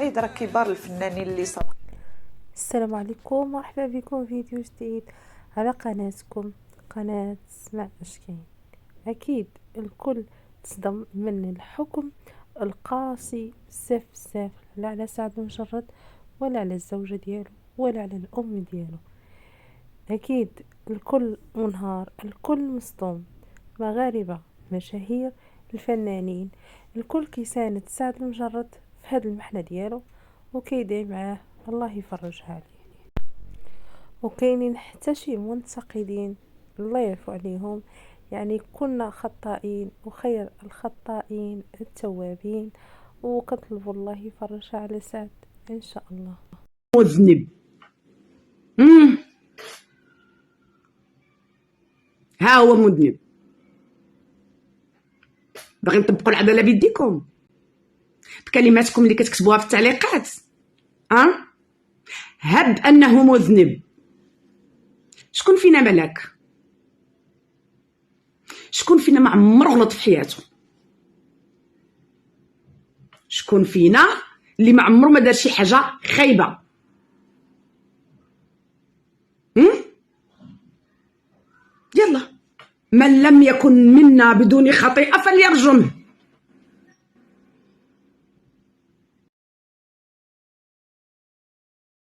سعيد راه كبار الفنانين اللي سبق. السلام عليكم، مرحبا بكم في فيديو جديد على قناتكم، قناة سمع اش كاين. اكيد الكل تصدم من الحكم القاسي بزاف بزاف، لا على سعد المجرد ولا على الزوجة ديالو ولا على الام ديالو. اكيد الكل منهار، الكل مصدوم، مغاربة، مشاهير، الفنانين، الكل كيساند سعد المجرد في هذه المحنة ديالو وكيدعي معاه، الله يفرجها عليه. وكاينين حتى شي منتقدين الله يعفو عليهم، يعني كنا خطائين وخير الخطائين التوابين، وكنطلب الله يفرجها على سعد ان شاء الله. مذنب. ها هو مذنب. باغي نطبقوا العداله بيديكم بكلماتكم اللي كتكتبوها في التعليقات. هب انه مذنب. شكون فينا ملاك؟ شكون فينا ما عمره غلط في حياته؟ شكون فينا اللي ما عمره ما دار شي حاجه خايبه؟ يلا، من لم يكن منا بدون خطيئه فليرجم.